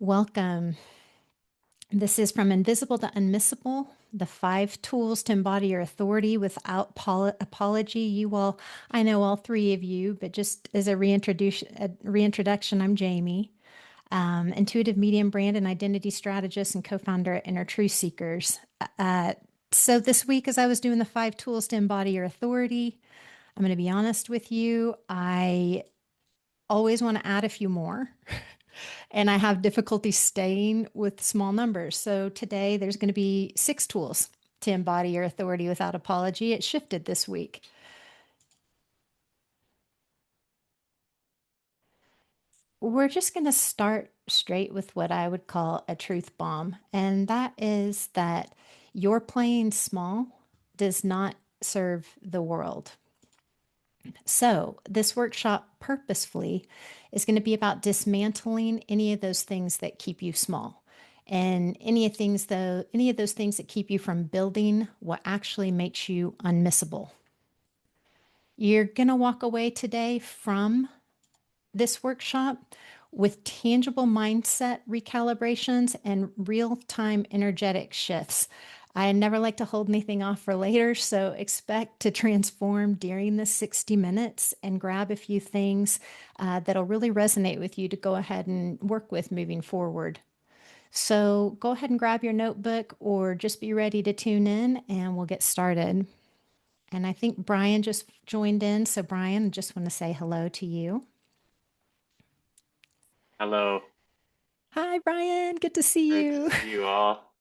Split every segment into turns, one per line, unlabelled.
Welcome. This is from Invisible to Unmissable, the 5 tools to embody your authority without apology. You all, I know all 3 of you, but just as a reintroduction, I'm Jamie, intuitive medium brand and identity strategist and co-founder at Inner Truth Seekers. Uh, so this week, as I was doing the 5 tools to embody your authority, I'm going to be honest with you. I always want to add a few more. And I have difficulty staying with small numbers. So today there's going to be 6 tools to embody your authority without apology. It shifted this week. We're just going to start straight with what I would call a truth bomb. And that is that your playing small does not serve the world. So, this workshop purposefully is going to be about dismantling any of those things that keep you small. And any of those things that keep you from building what actually makes you unmissable. You're going to walk away today from this workshop with tangible mindset recalibrations and real-time energetic shifts. I never like to hold anything off for later, so expect to transform during the 60 minutes and grab a few things that'll really resonate with you to go ahead and work with moving forward. So go ahead and grab your notebook or just be ready to tune in and we'll get started. And I think Brian just joined in. So Brian, just want to say hello to you.
Hello.
Hi, Brian. Good to see
Great to
you.
see you all.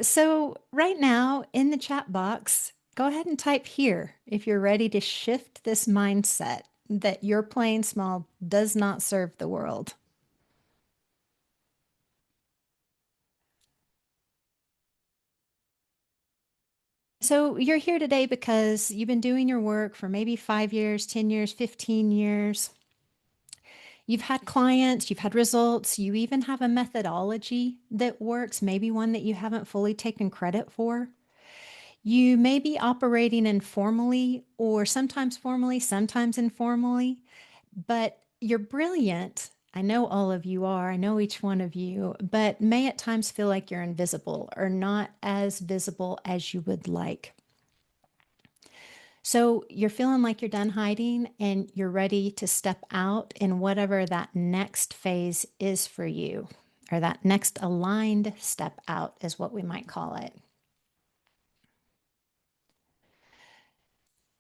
So right now in the chat box, go ahead and type here if you're ready to shift this mindset that your playing small does not serve the world. So you're here today because you've been doing your work for maybe 5 years, 10 years, 15 years. You've had clients, you've had results, you even have a methodology that works, maybe one that you haven't fully taken credit for. You may be operating informally or sometimes formally, sometimes informally, but you're brilliant. I know all of you are, I know each one of you, but may at times feel like you're invisible or not as visible as you would like. So you're feeling like you're done hiding and you're ready to step out in whatever that next phase is for you, or that next aligned step out is what we might call it.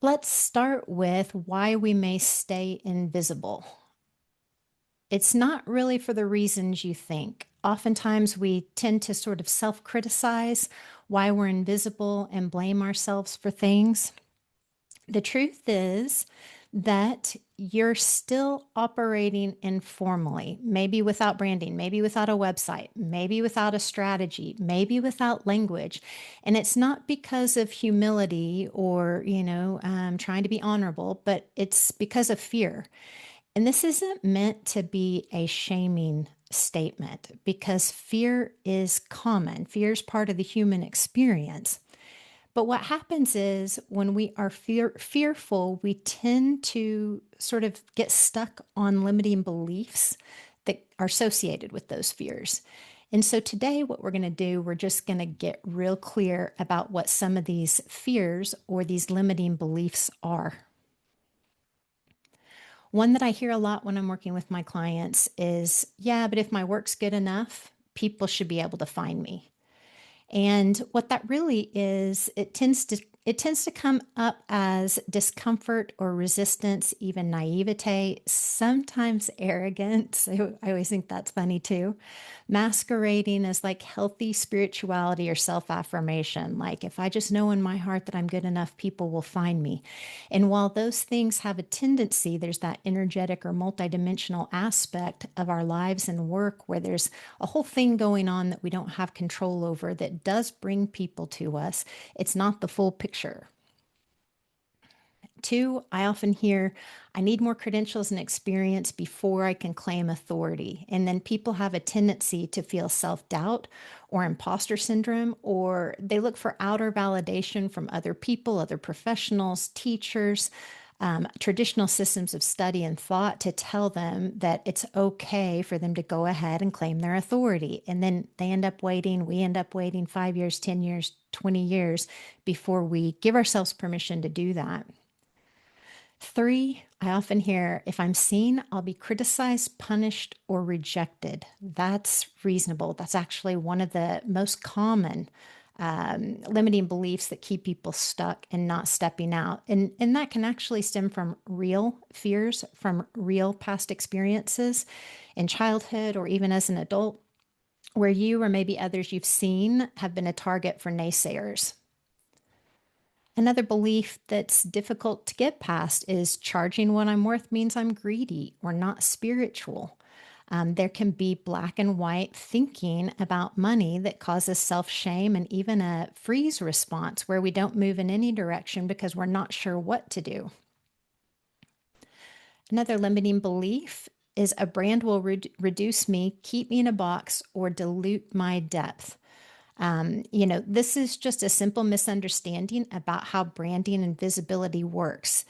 Let's start with why we may stay invisible. It's not really for the reasons you think. Oftentimes, we tend to sort of self criticize why we're invisible and blame ourselves for things. The truth is that you're still operating informally, maybe without branding, maybe without a website, maybe without a strategy, maybe without language. And it's not because of humility or, trying to be honorable, but it's because of fear. And this isn't meant to be a shaming statement because fear is common. Fear is part of the human experience. But what happens is when we are fearful, we tend to sort of get stuck on limiting beliefs that are associated with those fears. And so today, what we're going to do, we're just going to get real clear about what some of these fears or these limiting beliefs are. One that I hear a lot when I'm working with my clients is, yeah, but if my work's good enough, people should be able to find me. And what that really is, it tends to come up as discomfort or resistance, even naivete, sometimes arrogance. I always think that's funny too. Masquerading as like healthy spirituality or self-affirmation. Like if I just know in my heart that I'm good enough, people will find me. And while those things have a tendency, there's that energetic or multidimensional aspect of our lives and work where there's a whole thing going on that we don't have control over that does bring people to us. It's not the full picture. 2, I often hear, I need more credentials and experience before I can claim authority. And then people have a tendency to feel self doubt or imposter syndrome, or they look for outer validation from other people, other professionals, teachers, traditional systems of study and thought to tell them that it's okay for them to go ahead and claim their authority. And then they end up waiting, we end up waiting 5 years, 10 years, 20 years before we give ourselves permission to do that. 3, I often hear if I'm seen, I'll be criticized, punished, or rejected. That's reasonable. That's actually one of the most common limiting beliefs that keep people stuck and not stepping out. And that can actually stem from real fears, from real past experiences in childhood or even as an adult, where you or maybe others you've seen have been a target for naysayers. Another belief that's difficult to get past is charging what I'm worth means I'm greedy or not spiritual. There can be black and white thinking about money that causes self shame and even a freeze response where we don't move in any direction because we're not sure what to do. Another limiting belief is a brand will reduce me, keep me in a box, or dilute my depth. This is just a simple misunderstanding about how branding and visibility works.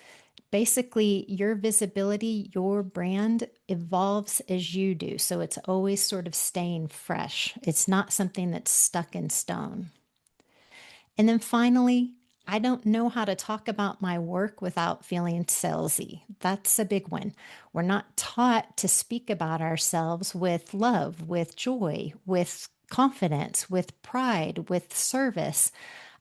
Basically, your visibility, your brand evolves as you do. So it's always sort of staying fresh. It's not something that's stuck in stone. And then finally, I don't know how to talk about my work without feeling salesy. That's a big one. We're not taught to speak about ourselves with love, with joy, with confidence, with pride, with service.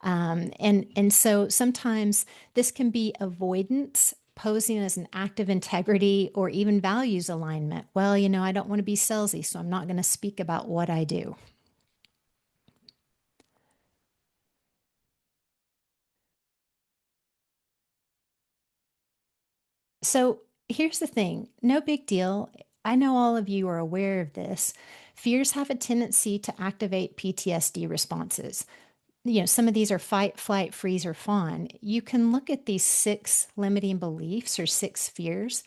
And so sometimes this can be avoidance posing as an act of integrity or even values alignment. Well, I don't want to be salesy, so I'm not going to speak about what I do. So here's the thing, no big deal. I know all of you are aware of this. Fears have a tendency to activate PTSD responses. Some of these are fight, flight, freeze, or fawn. You can look at these 6 limiting beliefs or 6 fears,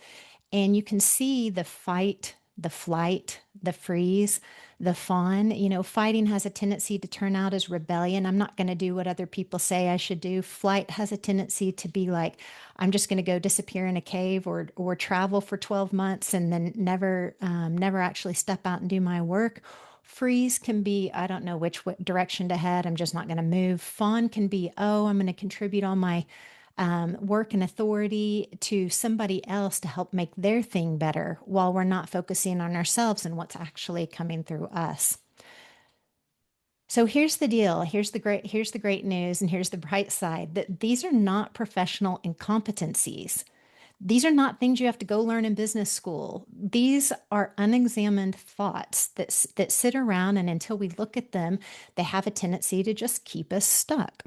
and you can see the fight, the flight, the freeze, the fawn. Fighting has a tendency to turn out as rebellion. I'm not going to do what other people say I should do. Flight has a tendency to be like, I'm just going to go disappear in a cave or travel for 12 months and then never actually step out and do my work. Freeze can be, I don't know which direction to head. I'm just not going to move. Fawn can be, oh, I'm going to contribute all my work and authority to somebody else to help make their thing better while we're not focusing on ourselves and what's actually coming through us. So here's the deal. Here's the great news, and here's the bright side that these are not professional incompetencies. These are not things you have to go learn in business school. These are unexamined thoughts that sit around, and until we look at them, they have a tendency to just keep us stuck.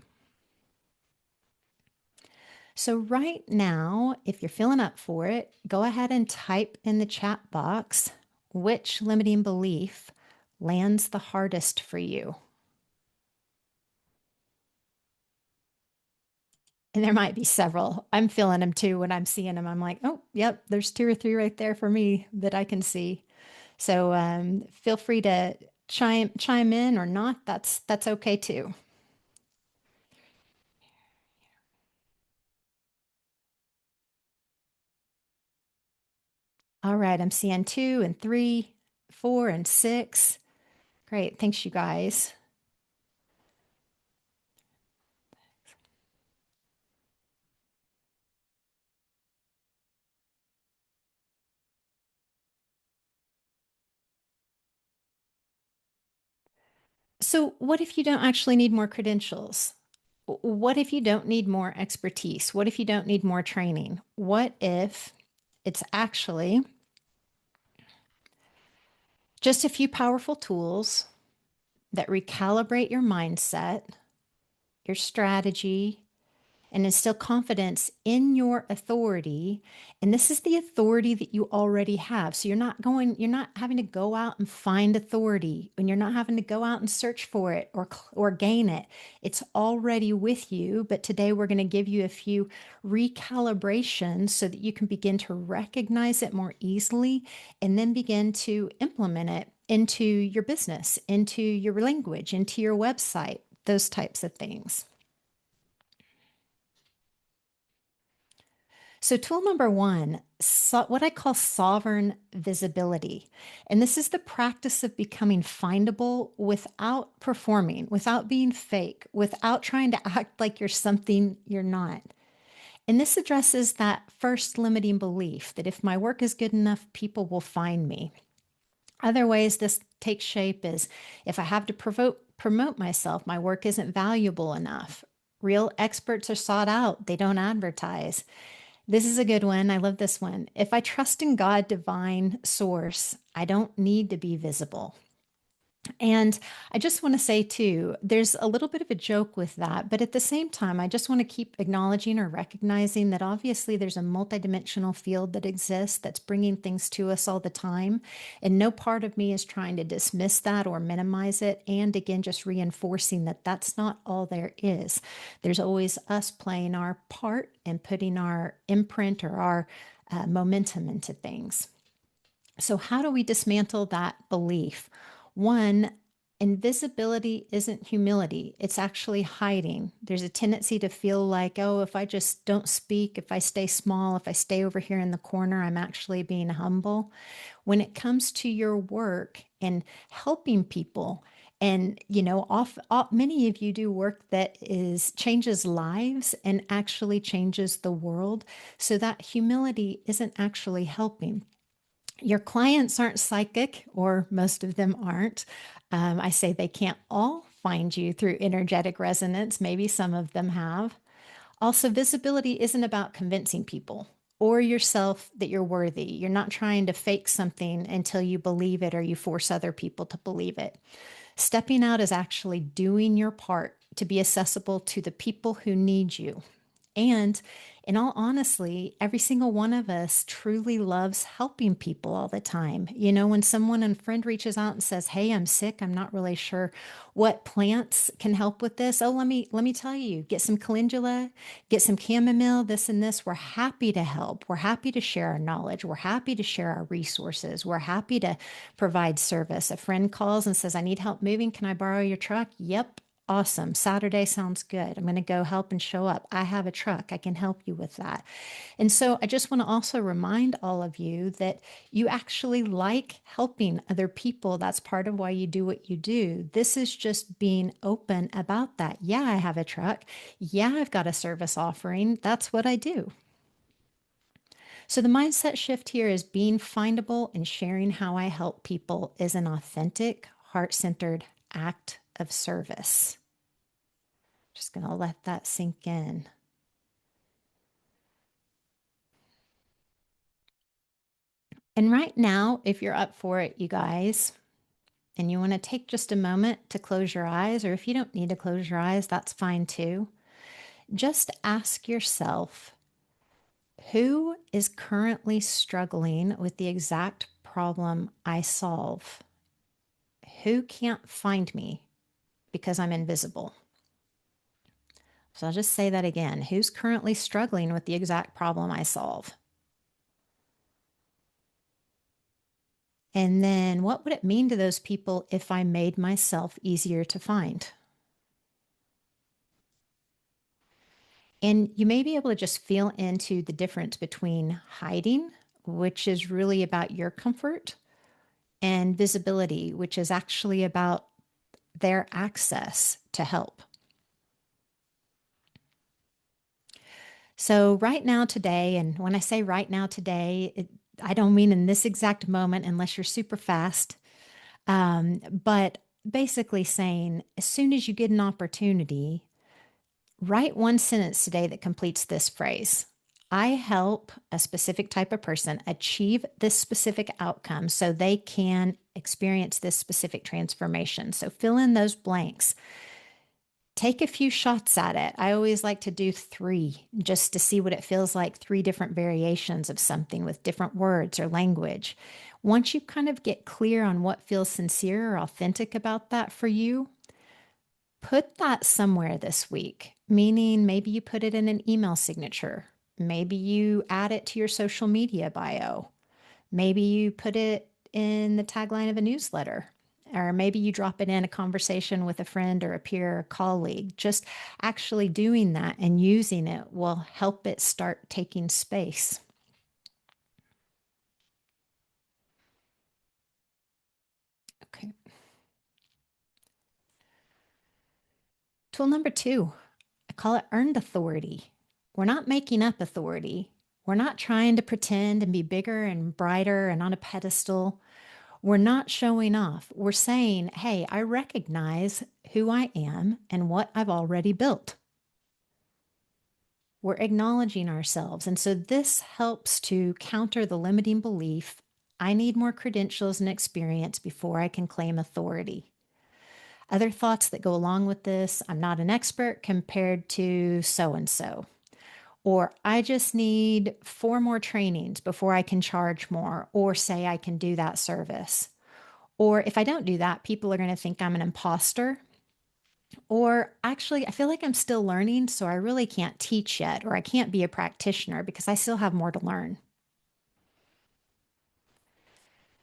So, right now, if you're feeling up for it, go ahead and type in the chat box which limiting belief lands the hardest for you. And there might be several. I'm feeling them too when I'm seeing them. I'm like, oh, yep, there's 2 or 3 right there for me that I can see. So feel free to chime in or not. That's okay too. All right, I'm seeing 2 and 3, 4 and 6. Great, thanks you guys. So, what if you don't actually need more credentials? What if you don't need more expertise? What if you don't need more training? What if it's actually just a few powerful tools that recalibrate your mindset, your strategy, and instill confidence in your authority. And this is the authority that you already have. So you're not having to go out and find authority, and you're not having to go out and search for it or gain it. It's already with you. But today we're going to give you a few recalibrations so that you can begin to recognize it more easily and then begin to implement it into your business, into your language, into your website, those types of things. So, tool number one, what I call sovereign visibility. And this is the practice of becoming findable without performing, without being fake, without trying to act like you're something you're not. And this addresses that first limiting belief that if my work is good enough, people will find me. Other ways this takes shape is if I have to promote myself, my work isn't valuable enough. Real experts are sought out, they don't advertise. This is a good one. I love this one. If I trust in God, divine source, I don't need to be visible. And I just want to say, too, there's a little bit of a joke with that. But at the same time, I just want to keep acknowledging or recognizing that obviously there's a multidimensional field that exists that's bringing things to us all the time. And no part of me is trying to dismiss that or minimize it. And again, just reinforcing that that's not all there is. There's always us playing our part and putting our imprint or our momentum into things. So, how do we dismantle that belief? One, invisibility isn't humility, it's actually hiding. There's a tendency to feel like, oh, if I just don't speak, if I stay small, if I stay over here in the corner, I'm actually being humble. When it comes to your work and helping people, and many of you do work that is changes lives and actually changes the world. So that humility isn't actually helping. Your clients aren't psychic, or most of them aren't. I say they can't all find you through energetic resonance. Maybe some of them have. Also, visibility isn't about convincing people or yourself that you're worthy. You're not trying to fake something until you believe it or you force other people to believe it. Stepping out is actually doing your part to be accessible to the people who need you. And in all honesty, every single one of us truly loves helping people all the time. When someone and friend reaches out and says, "Hey, I'm sick. I'm not really sure what plants can help with this." Oh, let me tell you, get some calendula, get some chamomile, this and this. We're happy to help. We're happy to share our knowledge. We're happy to share our resources. We're happy to provide service. A friend calls and says, "I need help moving. Can I borrow your truck?" Yep. Awesome. Saturday sounds good. I'm going to go help and show up. I have a truck. I can help you with that. And so I just want to also remind all of you that you actually like helping other people. That's part of why you do what you do. This is just being open about that. Yeah, I have a truck. Yeah, I've got a service offering. That's what I do. So the mindset shift here is being findable and sharing how I help people is an authentic, heart-centered act of service. Just going to let that sink in. And right now, if you're up for it, you guys, and you want to take just a moment to close your eyes, or if you don't need to close your eyes, that's fine too. Just ask yourself, who is currently struggling with the exact problem I solve? Who can't find me because I'm invisible? So I'll just say that again. Who's currently struggling with the exact problem I solve? And then what would it mean to those people if I made myself easier to find? And you may be able to just feel into the difference between hiding, which is really about your comfort, and visibility, which is actually about their access to help. So, right now, today, and when I say right now, today, I don't mean in this exact moment unless you're super fast, but basically saying as soon as you get an opportunity, write one sentence today that completes this phrase. I help a specific type of person achieve this specific outcome so they can experience this specific transformation. So fill in those blanks. Take a few shots at it. I always like to do 3 just to see what it feels like, 3 different variations of something with different words or language. Once you kind of get clear on what feels sincere or authentic about that for you, put that somewhere this week, meaning maybe you put it in an email signature. Maybe you add it to your social media bio. Maybe you put it in the tagline of a newsletter. or maybe you drop it in a conversation with a friend or a peer or colleague. Just actually doing that and using it will help it start taking space. Okay. Tool number 2, I call it earned authority. We're not making up authority. We're not trying to pretend and be bigger and brighter and on a pedestal. We're not showing off. We're saying, hey, I recognize who I am and what I've already built. We're acknowledging ourselves. And so this helps to counter the limiting belief, I need more credentials and experience before I can claim authority. Other thoughts that go along with this, I'm not an expert compared to so and so. Or I just need 4 more trainings before I can charge more or say I can do that service. Or if I don't do that, people are going to think I'm an imposter. Or actually, I feel like I'm still learning, so I really can't teach yet, or I can't be a practitioner because I still have more to learn.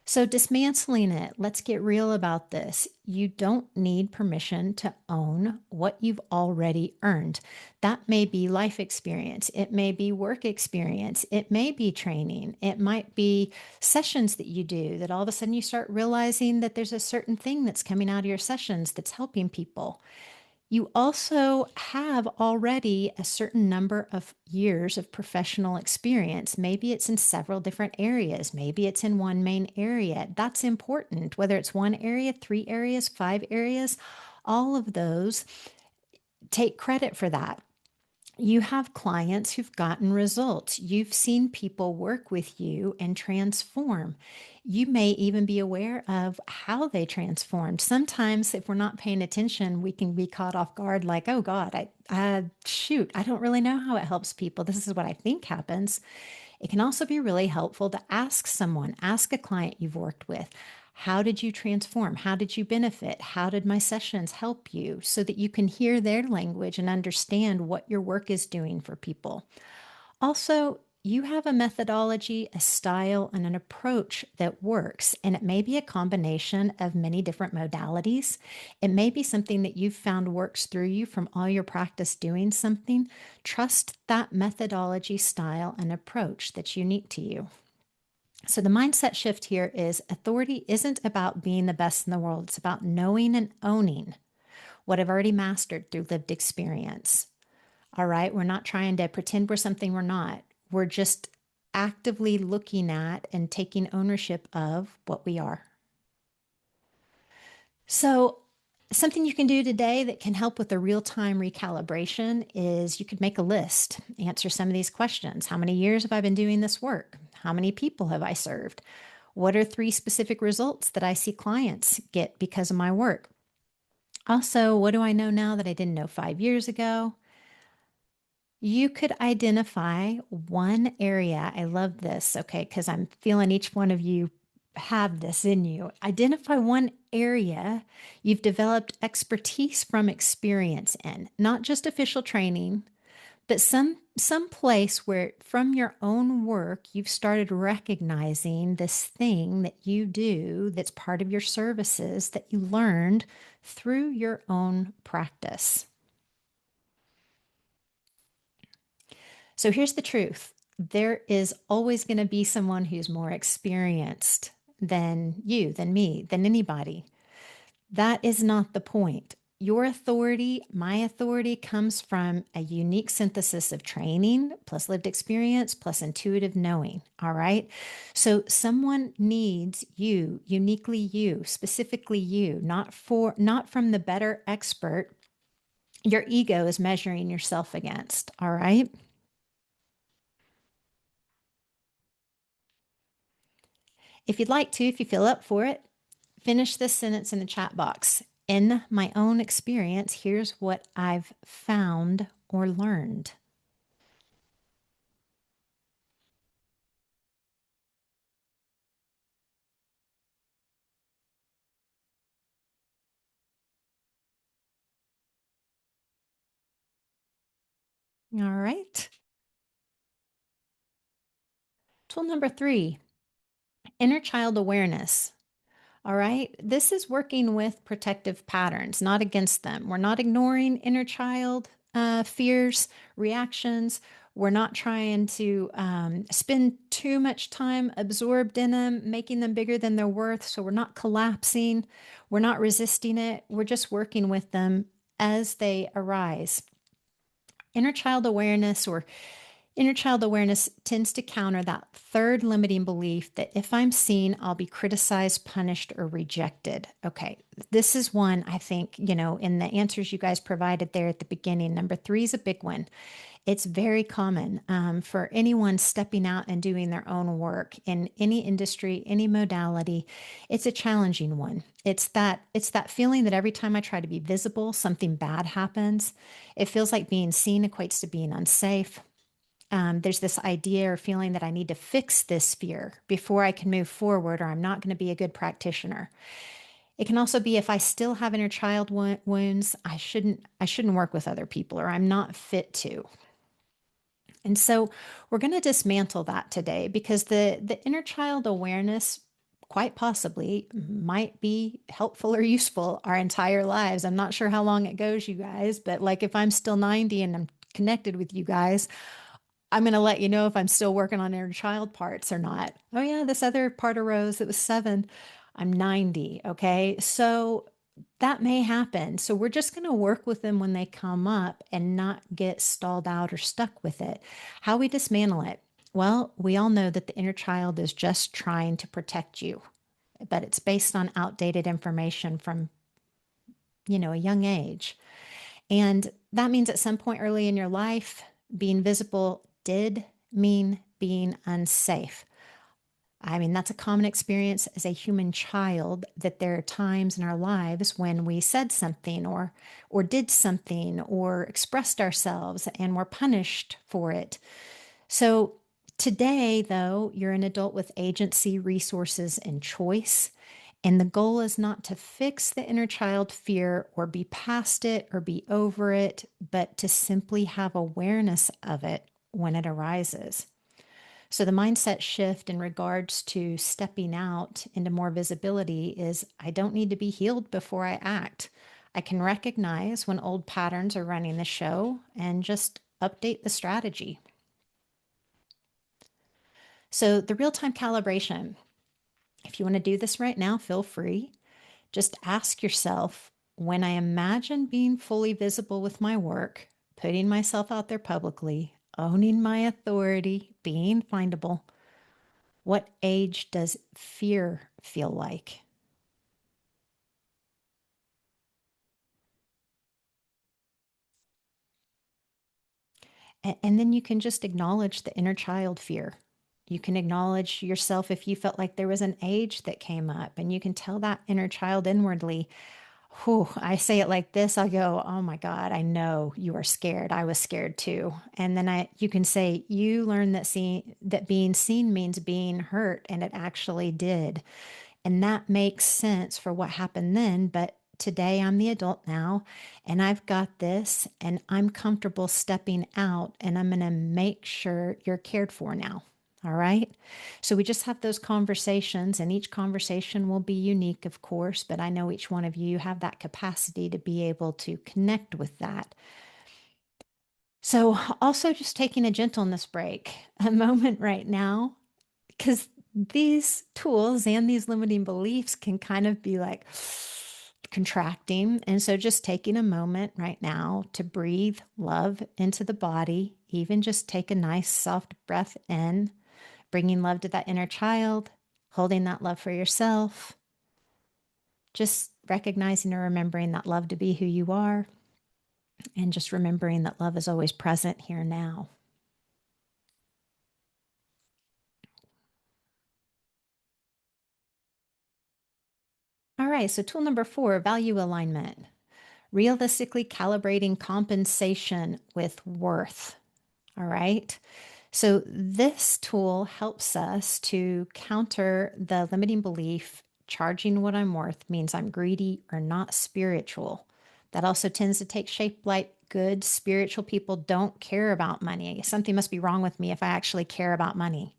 So, dismantling it, let's get real about this. You don't need permission to own what you've already earned. That may be life experience, it may be work experience, it may be training, it might be sessions that you do that all of a sudden you start realizing that there's a certain thing that's coming out of your sessions that's helping people. You also have already a certain number of years of professional experience. Maybe it's in several different areas. Maybe it's in one main area. That's important, whether it's one area, 3 areas, 5 areas, all of those take credit for that. You have clients who've gotten results. You've seen people work with you and transform. You may even be aware of how they transformed. Sometimes, if we're not paying attention, we can be caught off guard, like, oh God, shoot, I don't really know how it helps people. This is what I think happens. It can also be really helpful to ask someone, ask a client you've worked with, how did you transform? How did you benefit? How did my sessions help you? So that you can hear their language and understand what your work is doing for people. Also, you have a methodology, a style, and an approach that works, and it may be a combination of many different modalities. It may be something that you've found works through you from all your practice doing something. Trust that methodology, style, and approach that's unique to you. So, the mindset shift here is authority isn't about being the best in the world, it's about knowing and owning what I've already mastered through lived experience. All right. We're not trying to pretend we're something we're not. We're just actively looking at and taking ownership of what we are. So, something you can do today that can help with the real time recalibration is you could make a list, answer some of these questions. How many years have I been doing this work? How many people have I served? What are 3 specific results that I see clients get because of my work? Also, what do I know now that I didn't know 5 years ago? You could identify one area. I love this, okay, because I'm feeling each one of you have this in you. Identify one area you've developed expertise from experience in, not just official training, but some place where from your own work you've started recognizing this thing that you do that's part of your services that you learned through your own practice. So here's the truth. There is always going to be someone who's more experienced than you, than me, than anybody. That is not the point. Your authority, my authority, comes from a unique synthesis of training plus lived experience plus intuitive knowing. All right. So someone needs you, uniquely you, specifically you, not from the better expert your ego is measuring yourself against. All right. If you'd like to, if you feel up for it, finish this sentence in the chat box. In my own experience, here's what I've found or learned. All right. Tool number 3, inner child awareness. All right. This is working with protective patterns, not against them. We're not ignoring inner child fears, reactions. We're not trying to spend too much time absorbed in them, making them bigger than they're worth. So we're not collapsing. We're not resisting it. We're just working with them as they arise. Inner child awareness or Inner child awareness tends to counter that third limiting belief that if I'm seen, I'll be criticized, punished, or rejected. Okay, this is one I think, in the answers you guys provided there at the beginning. Number three is a big one. It's very common for anyone stepping out and doing their own work in any industry, any modality. It's a challenging one. It's that feeling that every time I try to be visible, something bad happens. It feels like being seen equates to being unsafe. There's this idea or feeling that I need to fix this fear before I can move forward, or I'm not going to be a good practitioner. It can also be if I still have inner child wounds, I shouldn't work with other people, or I'm not fit to. And so we're going to dismantle that today because the inner child awareness quite possibly might be helpful or useful our entire lives. I'm not sure how long it goes, you guys, but like if I'm still 90 and I'm connected with you guys, I'm going to let you know if I'm still working on inner child parts or not. Oh, yeah, this other part arose. It was 7. I'm 90. Okay. So that may happen. So we're just going to work with them when they come up and not get stalled out or stuck with it. How we dismantle it? Well, we all know that the inner child is just trying to protect you, but it's based on outdated information from, a young age. And that means at some point early in your life, being visible did mean being unsafe. I mean, that's a common experience as a human child that there are times in our lives when we said something or did something or expressed ourselves and were punished for it. So today, though, you're an adult with agency, resources, and choice. And the goal is not to fix the inner child fear or be past it or be over it, but to simply have awareness of it when it arises. So the mindset shift in regards to stepping out into more visibility is I don't need to be healed before I act. I can recognize when old patterns are running the show and just update the strategy. So the real-time calibration, if you want to do this right now, feel free. Just ask yourself, when I imagine being fully visible with my work, putting myself out there publicly, owning my authority, being findable, what age does fear feel like? And then you can just acknowledge the inner child fear. You can acknowledge yourself if you felt like there was an age that came up, and you can tell that inner child inwardly, whew, I say it like this, I'll go, oh my God, I know you are scared. I was scared too. And then you can say, you learned that being seen means being hurt, and it actually did. And that makes sense for what happened then. But today I'm the adult now, and I've got this, and I'm comfortable stepping out, and I'm going to make sure you're cared for now. All right. So we just have those conversations, and each conversation will be unique, of course, but I know each one of you have that capacity to be able to connect with that. So, also just taking a gentleness break, a moment right now, because these tools and these limiting beliefs can kind of be like contracting. And so just taking a moment right now to breathe love into the body, even just take a nice soft breath in, bringing love to that inner child, holding that love for yourself, just recognizing or remembering that love to be who you are, and just remembering that love is always present here now. All right, so tool number 4, value alignment. Realistically calibrating compensation with worth. All right. So this tool helps us to counter the limiting belief charging what I'm worth means I'm greedy or not spiritual. That also tends to take shape like good spiritual people don't care about money. Something must be wrong with me if I actually care about money.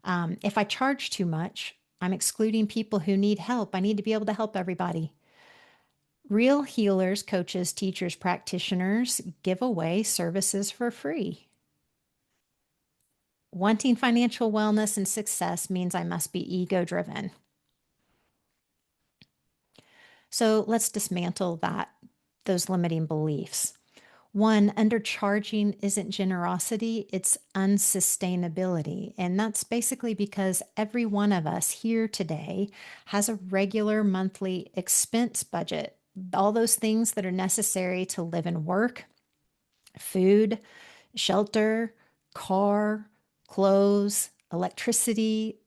If I charge too much, I'm excluding people who need help. I need to be able to help everybody. Real healers, coaches, teachers, practitioners give away services for free. Wanting financial wellness and success means I must be ego driven. So let's dismantle those limiting beliefs. One, undercharging isn't generosity, it's unsustainability. And that's basically because every one of us here today has a regular monthly expense budget. All those things that are necessary to live and work: food, shelter, car, clothes, electricity,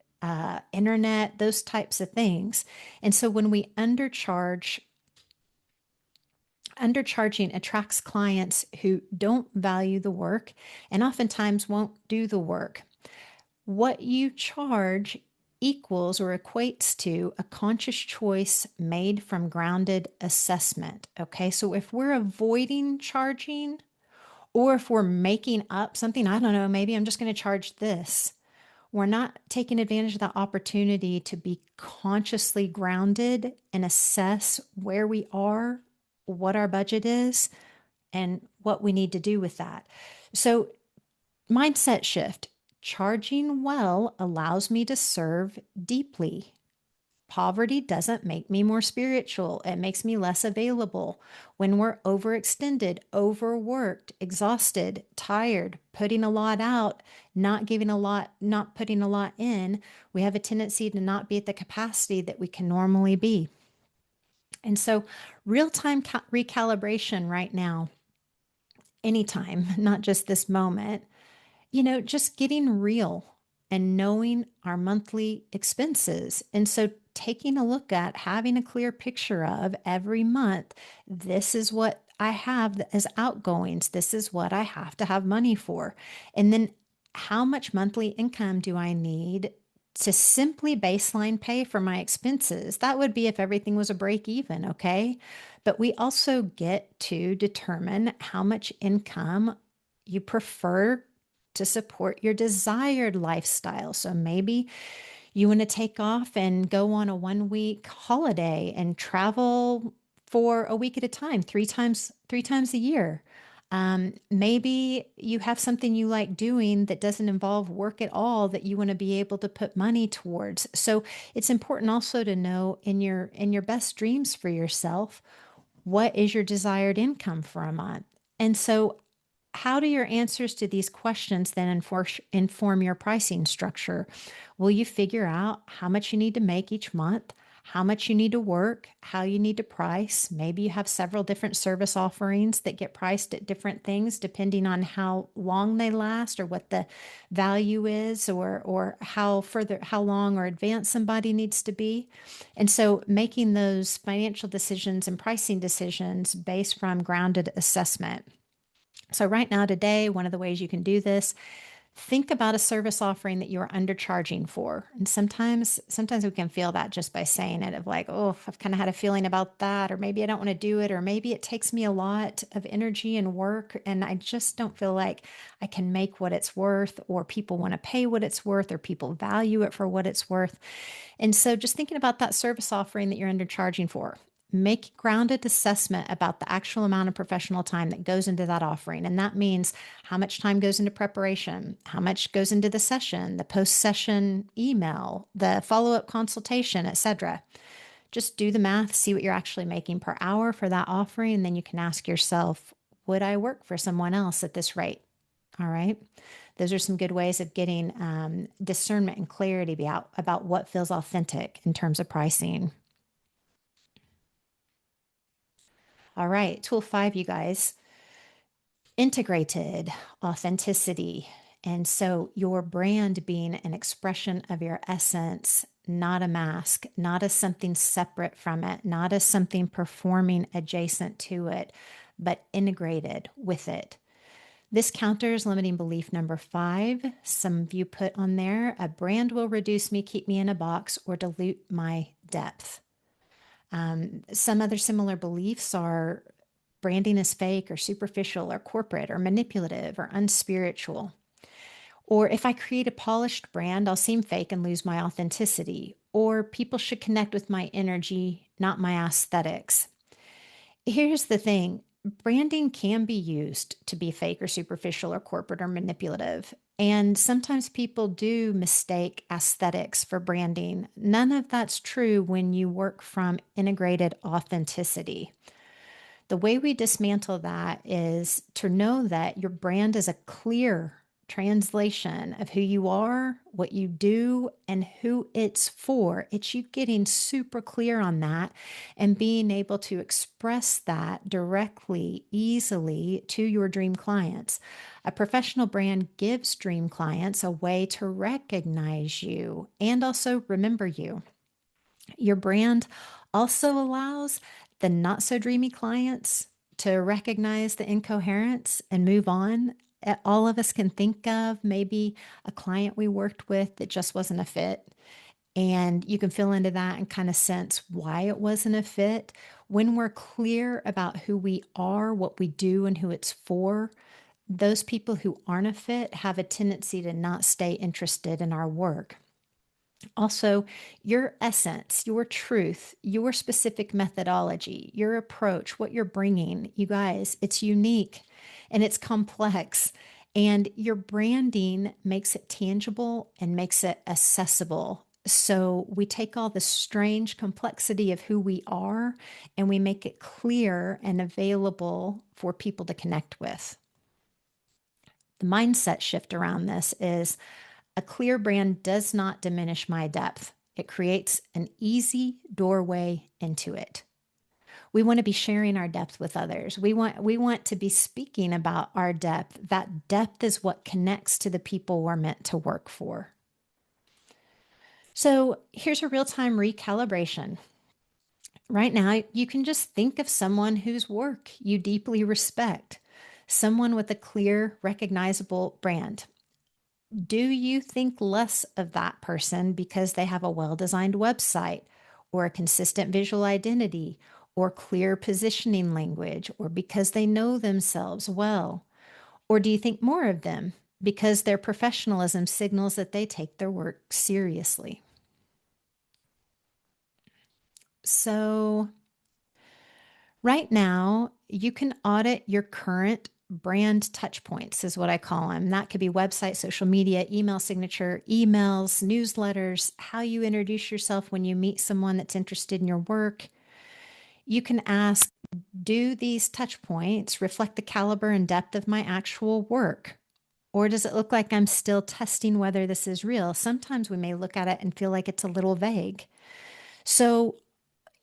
internet, those types of things. And so when we undercharging attracts clients who don't value the work and oftentimes won't do the work. What you charge equals or equates to a conscious choice made from grounded assessment. Okay, so if we're avoiding charging, or if we're making up something, I don't know, maybe I'm just going to charge this. We're not taking advantage of the opportunity to be consciously grounded and assess where we are, what our budget is, and what we need to do with that. So, mindset shift: charging well allows me to serve deeply. Poverty doesn't make me more spiritual. It makes me less available. When we're overextended, overworked, exhausted, tired, putting a lot out, not giving a lot, not putting a lot in, we have a tendency to not be at the capacity that we can normally be. And so, real time recalibration right now, anytime, not just this moment, just getting real and knowing our monthly expenses. And so taking a look at having a clear picture of every month, this is what I have as outgoings. This is what I have to have money for. And then how much monthly income do I need to simply baseline pay for my expenses? That would be if everything was a break even, okay? But we also get to determine how much income you prefer to support your desired lifestyle. So maybe you want to take off and go on a 1 week holiday and travel for a week at a time, three times a year. Maybe you have something you like doing that doesn't involve work at all that you want to be able to put money towards. So it's important also to know in your best dreams for yourself, what is your desired income for a month? And so how do your answers to these questions then inform your pricing structure? Will you figure out how much you need to make each month, how much you need to work, how you need to price? Maybe you have several different service offerings that get priced at different things depending on how long they last or what the value is, or how long or advanced somebody needs to be. And so making those financial decisions and pricing decisions based from grounded assessment. So right now, today, one of the ways you can do this, think about a service offering that you are undercharging for. And sometimes we can feel that just by saying it, of like, oh, I've kind of had a feeling about that, or maybe I don't want to do it, or maybe it takes me a lot of energy and work, and I just don't feel like I can make what it's worth, or people want to pay what it's worth, or people value it for what it's worth. And so just thinking about that service offering that you're undercharging for. Make grounded assessment about the actual amount of professional time that goes into that offering. And that means how much time goes into preparation, how much goes into the session, the post-session email, the follow-up consultation, etc. Just do the math, see what you're actually making per hour for that offering, and then you can ask yourself, would I work for someone else at this rate? All right. Those are some good ways of getting discernment and clarity about what feels authentic in terms of pricing. All right, tool 5, you guys. Integrated authenticity. And so your brand being an expression of your essence, not a mask, not as something separate from it, not as something performing adjacent to it, but integrated with it. This counters limiting belief number 5. Some of you put on there, a brand will reduce me, keep me in a box, or dilute my depth. Some other similar beliefs are branding is fake or superficial or corporate or manipulative or unspiritual. Or if I create a polished brand, I'll seem fake and lose my authenticity. Or people should connect with my energy, not my aesthetics. Here's the thing, branding can be used to be fake or superficial or corporate or manipulative. And sometimes people do mistake aesthetics for branding. None of that's true when you work from integrated authenticity. The way we dismantle that is to know that your brand is a clear translation of who you are, what you do, and who it's for. It's you getting super clear on that and being able to express that directly, easily to your dream clients. A professional brand gives dream clients a way to recognize you and also remember you. Your brand also allows the not so dreamy clients to recognize the incoherence and move on. All of us can think of maybe a client we worked with that just wasn't a fit. And you can feel into that and kind of sense why it wasn't a fit. When we're clear about who we are, what we do, and who it's for, those people who aren't a fit have a tendency to not stay interested in our work. Also, your essence, your truth, your specific methodology, your approach, what you're bringing, you guys, it's unique and it's complex. And your branding makes it tangible and makes it accessible. So we take all the strange complexity of who we are and we make it clear and available for people to connect with. The mindset shift around this is a clear brand does not diminish my depth. It creates an easy doorway into it. We want to be sharing our depth with others. We want to be speaking about our depth. That depth is what connects to the people we're meant to work for. So, here's a real-time recalibration. Right now, you can just think of someone whose work you deeply respect, someone with a clear, recognizable brand. Do you think less of that person because they have a well designed website or a consistent visual identity or clear positioning language or because they know themselves well? Or do you think more of them because their professionalism signals that they take their work seriously? So, right now, you can audit your current brand touch points, is what I call them. That could be website, social media, email signature, emails, newsletters, how you introduce yourself when you meet someone that's interested in your work. You can ask, do these touch points reflect the caliber and depth of my actual work? Or does it look like I'm still testing whether this is real? Sometimes we may look at it and feel like it's a little vague. So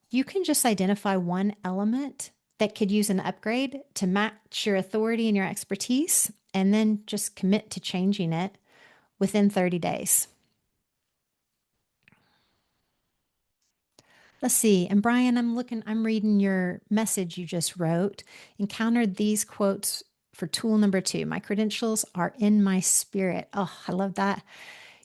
you can just identify one element that could use an upgrade to match your authority and your expertise, and then just commit to changing it within 30 days. Let's see. And Brian, I'm reading your message you just wrote. Encountered these quotes for tool number 2. My credentials are in my spirit. Oh, I love that.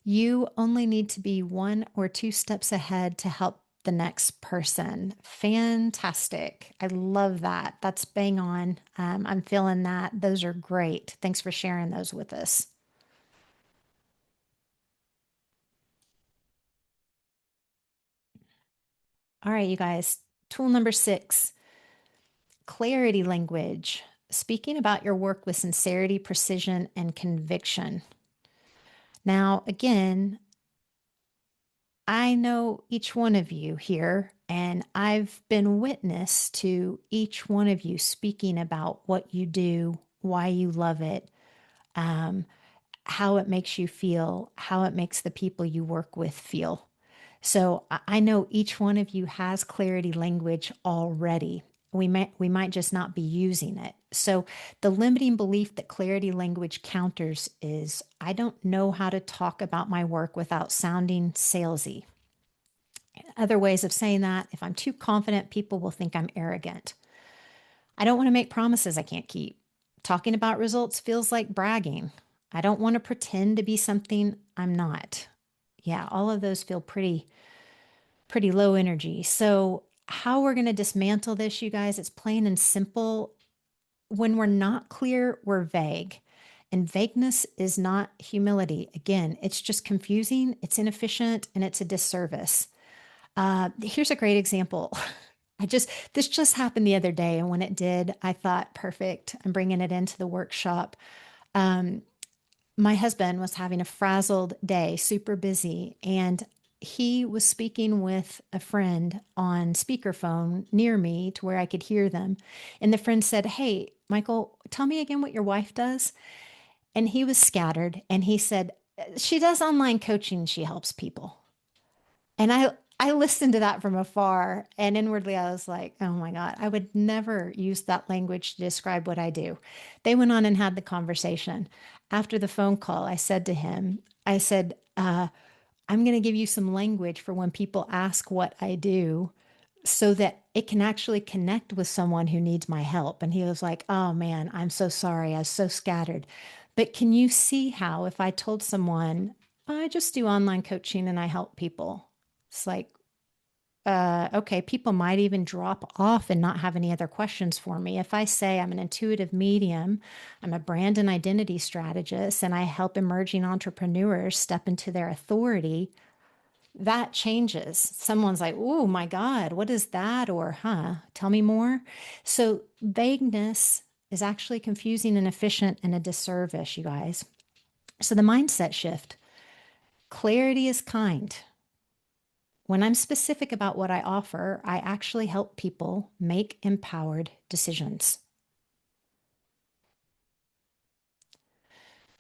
You only need to be 1 or 2 steps ahead to help the next person. Fantastic. I love that. That's bang on. I'm feeling that. Those are great. Thanks for sharing those with us. All right, you guys. Tool number 6, clarity language. Speaking about your work with sincerity, precision, and conviction. Now, again, I know each one of you here, and I've been witness to each one of you speaking about what you do, why you love it, um, how it makes you feel, how it makes the people you work with feel. So I know each one of you has clarity language already. We might just not be using it. So the limiting belief that clarity language counters is I don't know how to talk about my work without sounding salesy. Other ways of saying that, if I'm too confident, people will think I'm arrogant. I don't want to make promises I can't keep. Talking about results feels like bragging. I don't want to pretend to be something I'm not. Yeah, all of those feel pretty low energy. So, how we're going to dismantle this, you guys, it's plain and simple. When we're not clear, we're vague. And vagueness is not humility. Again, it's just confusing, it's inefficient, and it's a disservice. Here's a great example. This just happened the other day. And when it did, I thought, perfect. I'm bringing it into the workshop. Um, my husband was having a frazzled day, super busy, and he was speaking with a friend on speakerphone near me to where I could hear them. And the friend said, "Hey, Michael, tell me again what your wife does." And he was scattered and he said, "She does online coaching, she helps people." And I listened to that from afar, and inwardly I was like, "Oh my God, I would never use that language to describe what I do." They went on and had the conversation. After the phone call, I said to him, I said, "I'm going to give you some language for when people ask what I do so that it can actually connect with someone who needs my help." And he was like, "Oh man, I'm so sorry. I was so scattered. But can you see how if I told someone, I just do online coaching and I help people?" It's like, okay, people might even drop off and not have any other questions for me. If I say I'm an intuitive medium, I'm a brand and identity strategist, and I help emerging entrepreneurs step into their authority, that changes. Someone's like, "Oh my God, what is that?" Or, tell me more. So, vagueness is actually confusing and efficient and a disservice, you guys. So, the mindset shift, clarity is kind. When I'm specific about what I offer, I actually help people make empowered decisions.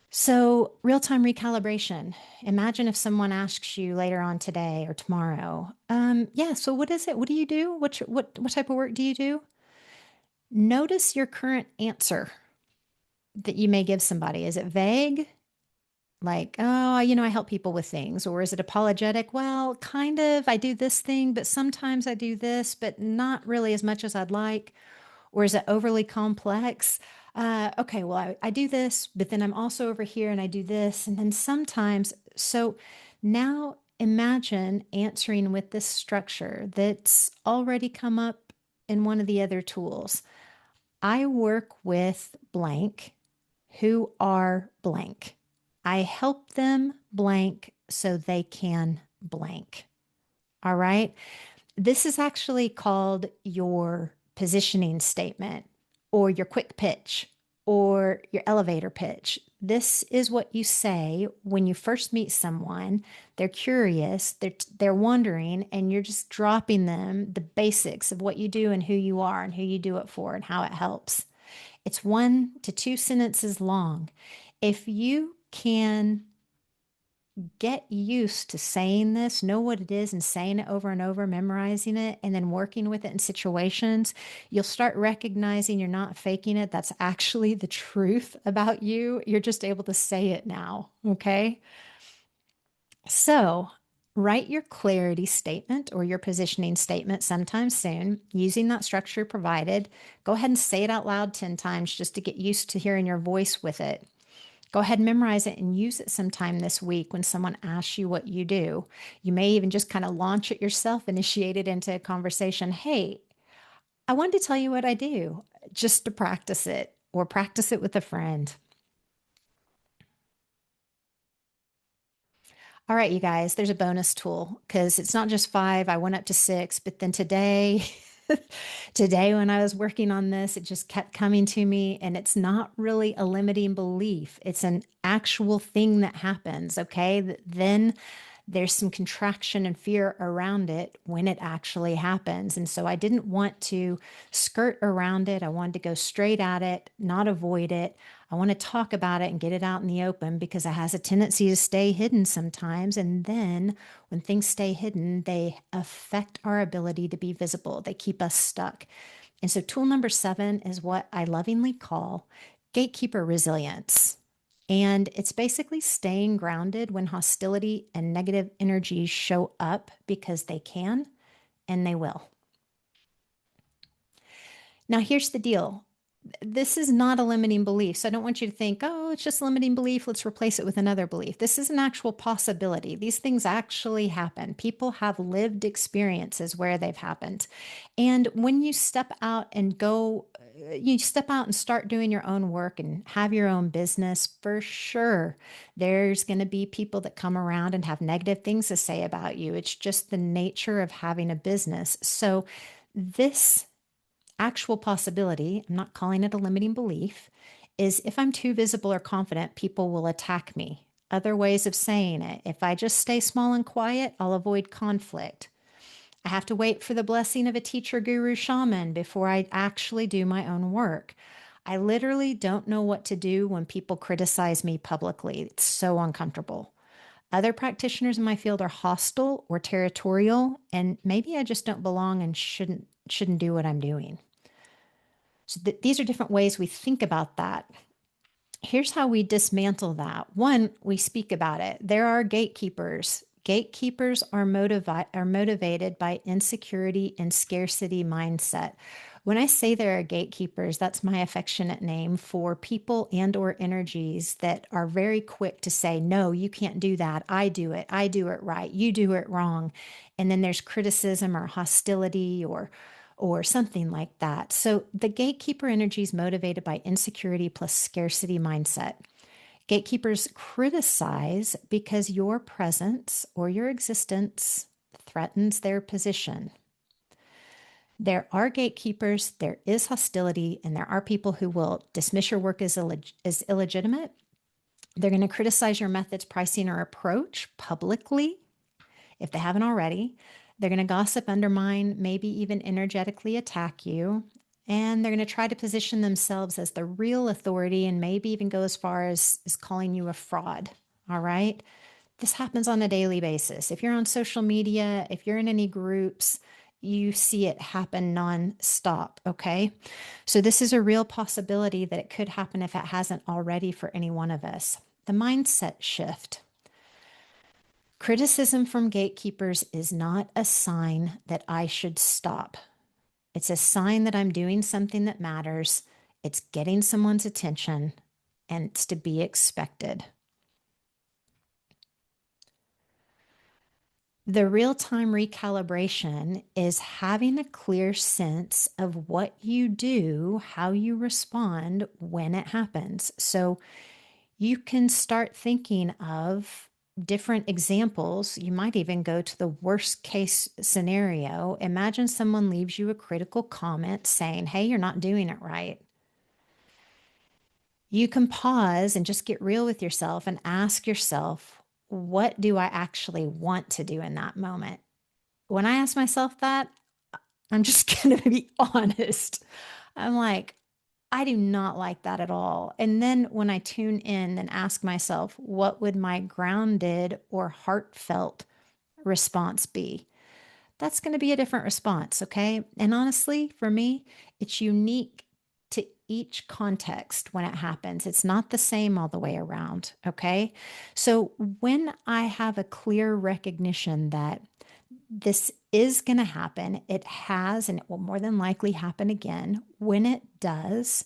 So, real time recalibration. Imagine if someone asks you later on today or tomorrow, yeah, so what is it? What do you do? What type of work do you do? Notice your current answer that you may give somebody. Is it vague? Like, "Oh, I help people with things." Or is it apologetic? "Well, kind of, I do this thing, but sometimes I do this, but not really as much as I'd like." Or is it overly complex? Okay, well, I do this, but then I'm also over here and I do this. And then sometimes, so now imagine answering with this structure that's already come up in one of the other tools. I work with blank who are blank. I help them blank so they can blank. All right. This is actually called your positioning statement or your quick pitch or your elevator pitch. This is what you say when you first meet someone. They're curious, they're wondering, and you're just dropping them the basics of what you do and who you are and who you do it for and how it helps. It's 1 to 2 sentences long. If you can get used to saying this, know what it is, and saying it over and over, memorizing it, and then working with it in situations, you'll start recognizing you're not faking it. That's actually the truth about you. You're just able to say it now. Okay. So, write your clarity statement or your positioning statement sometime soon using that structure provided. Go ahead and say it out loud 10 times just to get used to hearing your voice with it. Go ahead and memorize it and use it sometime this week when someone asks you what you do. You may even just kind of launch it yourself, initiate it into a conversation. "Hey, I wanted to tell you what I do," just to practice it or practice it with a friend. All right, you guys, there's a bonus tool because it's not just 5. I went up to 6, but then today, today when I was working on this, it just kept coming to me. And it's not really a limiting belief, it's an actual thing that happens. Okay. Then there's some contraction and fear around it when it actually happens. And so I didn't want to skirt around it. I wanted to go straight at it, not avoid it. I want to talk about it and get it out in the open because it has a tendency to stay hidden sometimes. And then when things stay hidden, they affect our ability to be visible. They keep us stuck. And so tool number 7 is what I lovingly call gatekeeper resilience. And it's basically staying grounded when hostility and negative energies show up because they can and they will. Now, here's the deal. This is not a limiting belief. So I don't want you to think, "Oh, it's just a limiting belief. Let's replace it with another belief." This is an actual possibility. These things actually happen. People have lived experiences where they've happened. And when you step out and go you step out and start doing your own work and have your own business, for sure, there's going to be people that come around and have negative things to say about you. It's just the nature of having a business. So, this actual possibility, I'm not calling it a limiting belief, is if I'm too visible or confident, people will attack me. Other ways of saying it, if I just stay small and quiet, I'll avoid conflict. I have to wait for the blessing of a teacher, guru, shaman before I actually do my own work. I literally don't know what to do when people criticize me publicly. It's so uncomfortable. Other practitioners in my field are hostile or territorial, and maybe I just don't belong and shouldn't do what I'm doing. So these are different ways we think about that. Here's how we dismantle that. One, we speak about it. There are gatekeepers. Gatekeepers are motivated by insecurity and scarcity mindset. When I say there are gatekeepers, that's my affectionate name for people and or energies that are very quick to say, no, you can't do that. I do it. I do it right. You do it wrong. And then there's criticism or hostility or something like that. So the gatekeeper energy is motivated by insecurity plus scarcity mindset. Gatekeepers criticize because your presence or your existence threatens their position. There are gatekeepers, there is hostility, and there are people who will dismiss your work as illegitimate. They're going to criticize your methods, pricing, or approach publicly if they haven't already. They're going to gossip, undermine, maybe even energetically attack you. And they're going to try to position themselves as the real authority and maybe even go as far as calling you a fraud. All right. This happens on a daily basis. If you're on social media, if you're in any groups, you see it happen nonstop. Okay. So this is a real possibility that it could happen if it hasn't already for any one of us. The mindset shift. Criticism from gatekeepers is not a sign that I should stop. It's a sign that I'm doing something that matters. It's getting someone's attention, and it's to be expected. The real-time recalibration is having a clear sense of what you do, how you respond when it happens. So you can start thinking of different examples. You might even go to the worst case scenario. Imagine someone leaves you a critical comment saying, hey, you're not doing it right. You can pause and just get real with yourself and ask yourself, what do I actually want to do in that moment? When I ask myself that, I'm just going to be honest. I'm like, I do not like that at all. And then when I tune in and ask myself, what would my grounded or heartfelt response be? That's going to be a different response. Okay. And honestly, for me, it's unique to each context when it happens. It's not the same all the way around. Okay. So when I have a clear recognition that this is going to happen, it has, and it will more than likely happen again. When it does,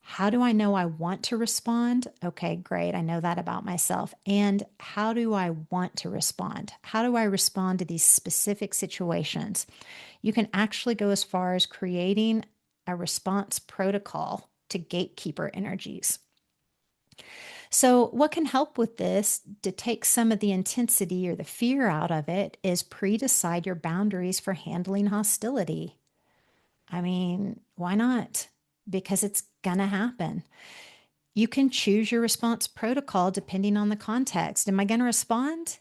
how do I know I want to respond? Okay, great. I know that about myself. And how do I want to respond? How do I respond to these specific situations? You can actually go as far as creating a response protocol to gatekeeper energies. So, what can help with this to take some of the intensity or the fear out of it is pre-decide your boundaries for handling hostility. I mean, why not? Because it's going to happen. You can choose your response protocol depending on the context. Am I going to respond?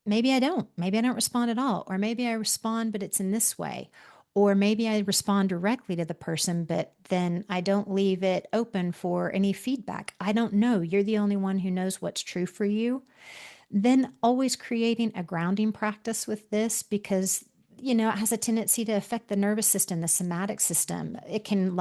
Maybe I don't. Maybe I don't respond at all. Or maybe I respond, but it's in this way. Or maybe I respond directly to the person, but then I don't leave it open for any feedback. I don't know. You're the only one who knows what's true for you. Then always creating a grounding practice with this because it has a tendency to affect the nervous system, the somatic system. It can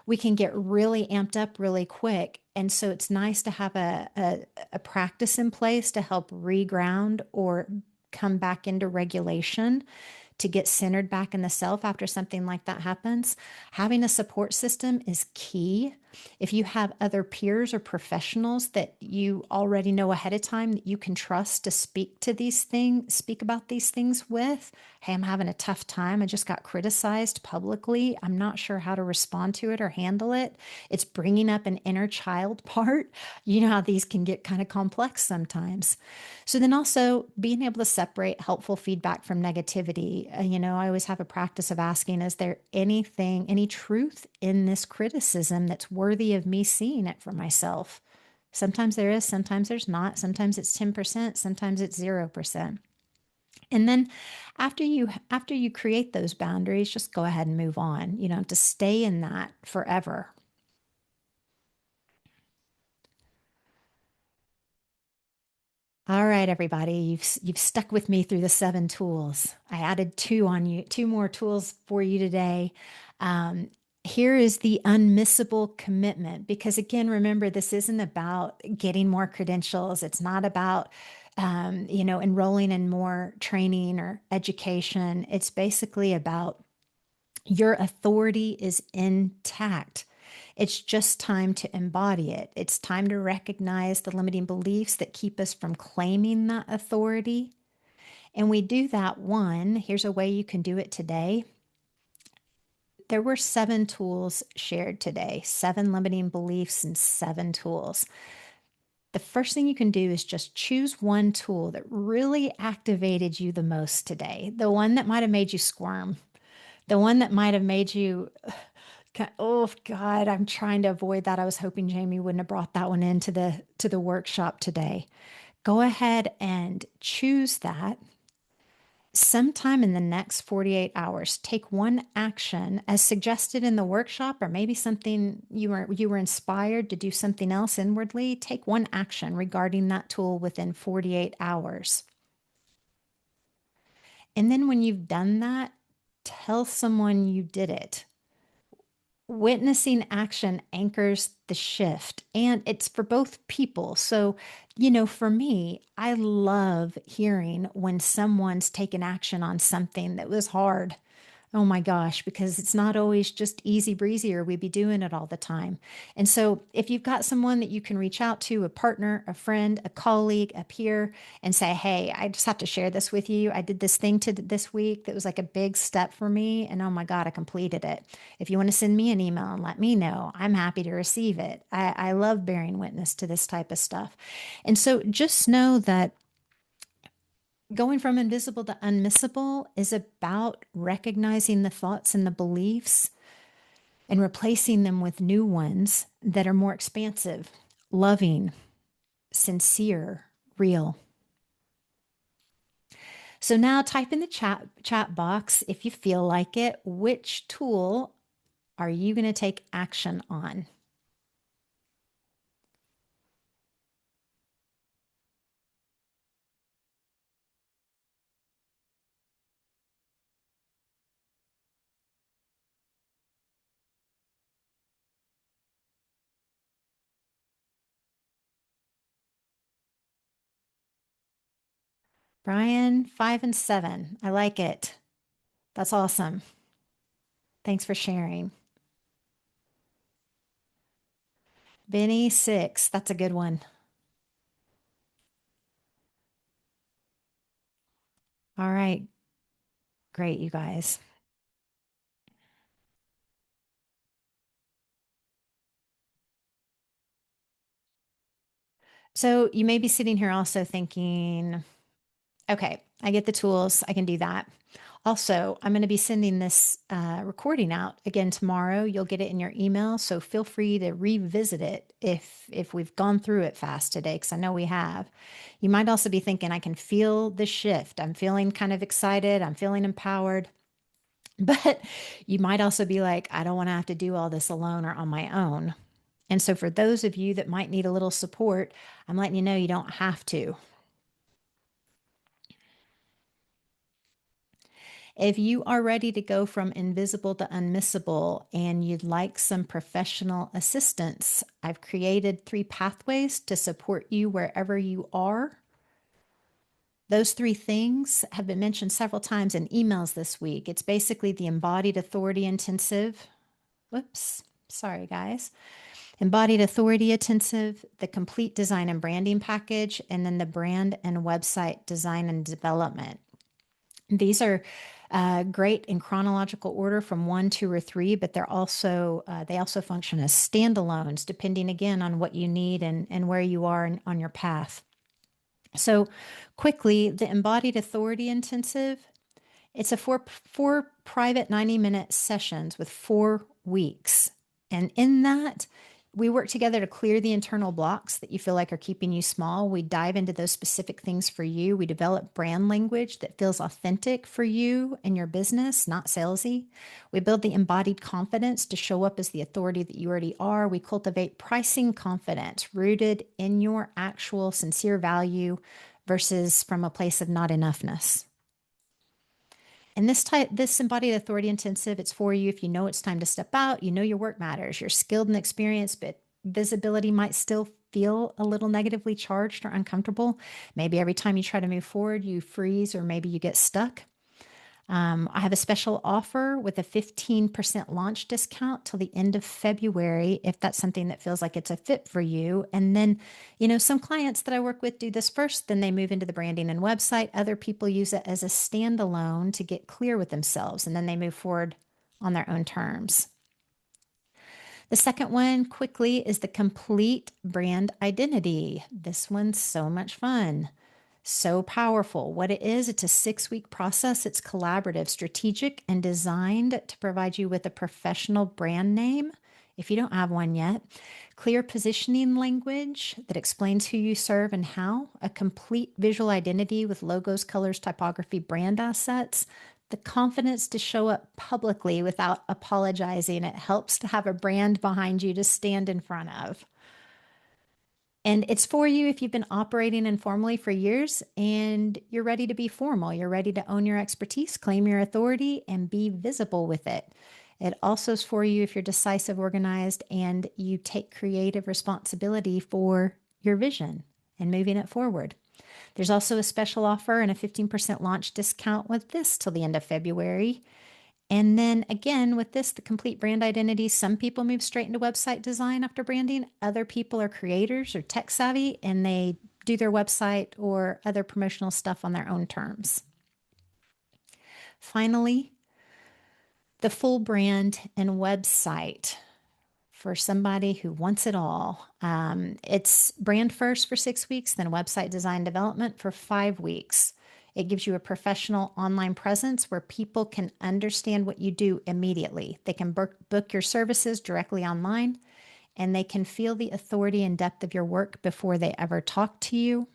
we can get really amped up really quick. And so it's nice to have a practice in place to help reground or come back into regulation to get centered back in the self after something like that happens. Having a support system is key. If you have other peers or professionals that you already know ahead of time that you can trust to speak about these things with, hey, I'm having a tough time. I just got criticized publicly. I'm not sure how to respond to it or handle it. It's bringing up an inner child part. You know how these can get kind of complex sometimes. So then also being able to separate helpful feedback from negativity. I always have a practice of asking, is there anything, any truth in this criticism that's worthy of me seeing it for myself? Sometimes there is, sometimes there's not. Sometimes it's 10%, sometimes it's 0%. And then after you create those boundaries, just go ahead and move on. You don't have to stay in that forever. All right, everybody, you've stuck with me through the 7 tools. I added two more tools for you today. Um, Here is the unmissable commitment, because again, remember, this isn't about getting more credentials. It's not about enrolling in more training or education. It's basically about your authority is intact. It's just time to embody it. It's time to recognize the limiting beliefs that keep us from claiming that authority. And we do that one. Here's a way you can do it today. There were 7 tools shared today, 7 limiting beliefs and 7 tools. The first thing you can do is just choose one tool that really activated you the most today, the one that might have made you squirm, the one that might have made you, oh God, I'm trying to avoid that. I was hoping Jamie wouldn't have brought that one into the workshop today. Go ahead and choose that. Sometime in the next 48 hours, take one action as suggested in the workshop, or maybe something you were inspired to do something else inwardly. Take one action regarding that tool within 48 hours. And then when you've done that, tell someone you did it. Witnessing action anchors the shift, and it's for both people. So, for me, I love hearing when someone's taken action on something that was hard. Oh my gosh, because it's not always just easy breezy or we'd be doing it all the time. And so if you've got someone that you can reach out to, a partner, a friend, a colleague, a peer, and say, hey, I just have to share this with you. I did this thing to this week that was like a big step for me. And oh my God, I completed it. If you want to send me an email and let me know, I'm happy to receive it. I love bearing witness to this type of stuff. And so just know that going from invisible to unmissable is about recognizing the thoughts and the beliefs and replacing them with new ones that are more expansive, loving, sincere, real. So now type in the chat box, if you feel like it, which tool are you going to take action on? Brian, 5 and 7. I like it. That's awesome. Thanks for sharing. Benny, 6. That's a good one. All right. Great, you guys. So you may be sitting here also thinking, okay, I get the tools, I can do that. Also, I'm going to be sending this recording out again tomorrow. You'll get it in your email, so feel free to revisit it if we've gone through it fast today, because I know we have. You might also be thinking, I can feel the shift. I'm feeling kind of excited. I'm feeling empowered. But you might also be like, I don't want to have to do all this alone or on my own. And so, for those of you that might need a little support, I'm letting you know you don't have to. If you are ready to go from invisible to unmissable and you'd like some professional assistance, I've created 3 pathways to support you wherever you are. Those 3 things have been mentioned several times in emails this week. It's basically the Embodied Authority Intensive. Whoops, sorry guys. Embodied Authority Intensive, the Complete Design and Branding Package, and then the Brand and Website Design and Development. These are great in chronological order from 1, 2, or 3, but they also function as standalones, depending again on what you need and where you are on your path. So quickly, the Embodied Authority Intensive, it's a four private 90-minute sessions with 4 weeks. And in that, we work together to clear the internal blocks that you feel like are keeping you small. We dive into those specific things for you. We develop brand language that feels authentic for you and your business, not salesy. We build the embodied confidence to show up as the authority that you already are. We cultivate pricing confidence rooted in your actual sincere value versus from a place of not enoughness. And this embodied authority intensive, it's for you if you know it's time to step out, you know your work matters, you're skilled and experienced, but visibility might still feel a little negatively charged or uncomfortable. Maybe every time you try to move forward, you freeze or maybe you get stuck. I have a special offer with a 15% launch discount till the end of February, if that's something that feels like it's a fit for you. And then, some clients that I work with do this first, then they move into the branding and website. Other people use it as a standalone to get clear with themselves, and then they move forward on their own terms. The second one, quickly, is the complete brand identity. This one's so much fun. So powerful. What it is, it's a 6-week process. It's collaborative, strategic, and designed to provide you with a professional brand name if you don't have one yet, clear positioning language that explains who you serve and how, a complete visual identity with logos, colors, typography, brand assets, the confidence to show up publicly without apologizing. It helps to have a brand behind you to stand in front of. And it's for you if you've been operating informally for years and you're ready to be formal. You're ready to own your expertise, claim your authority, and be visible with it. It also is for you if you're decisive, organized, and you take creative responsibility for your vision and moving it forward. There's also a special offer and a 15% launch discount with this till the end of February. And then again, with this, the complete brand identity, some people move straight into website design after branding. Other people are creators or tech savvy, and they do their website or other promotional stuff on their own terms. Finally, the full brand and website for somebody who wants it all. It's brand first for 6 weeks, then website design development for 5 weeks. It gives you a professional online presence where people can understand what you do immediately. They can book your services directly online, and they can feel the authority and depth of your work before they ever talk to you.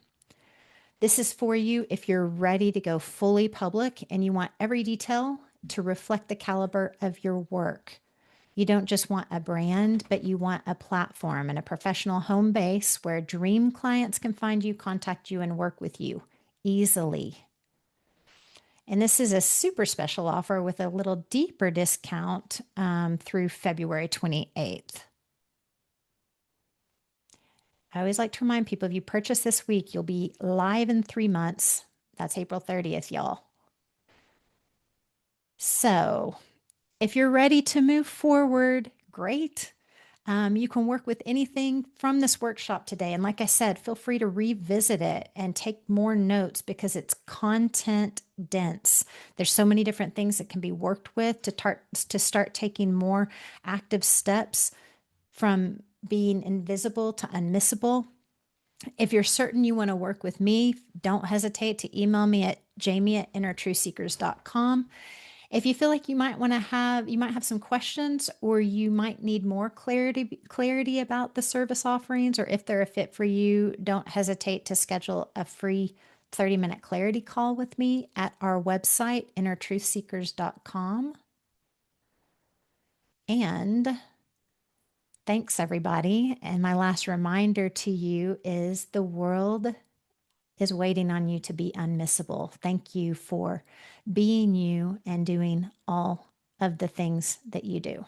This is for you if you're ready to go fully public and you want every detail to reflect the caliber of your work. You don't just want a brand, but you want a platform and a professional home base where dream clients can find you, contact you, and work with you easily. And this is a super special offer with a little deeper discount through February 28th. I always like to remind people, if you purchase this week, you'll be live in 3 months. That's April 30th, y'all. So if you're ready to move forward, great. You can work with anything from this workshop today. And like I said, feel free to revisit it and take more notes because it's content dense. There's so many different things that can be worked with to start taking more active steps from being invisible to unmissable. If you're certain you want to work with me, don't hesitate to email me at jamie@innertruthseekers.com. If you feel like you might have some questions, or you might need more clarity about the service offerings, or if they're a fit for you, don't hesitate to schedule a free 30-minute clarity call with me at our website, innertruthseekers.com. And thanks, everybody. And my last reminder to you is the world is waiting on you to be unmissable. Thank you for being you and doing all of the things that you do.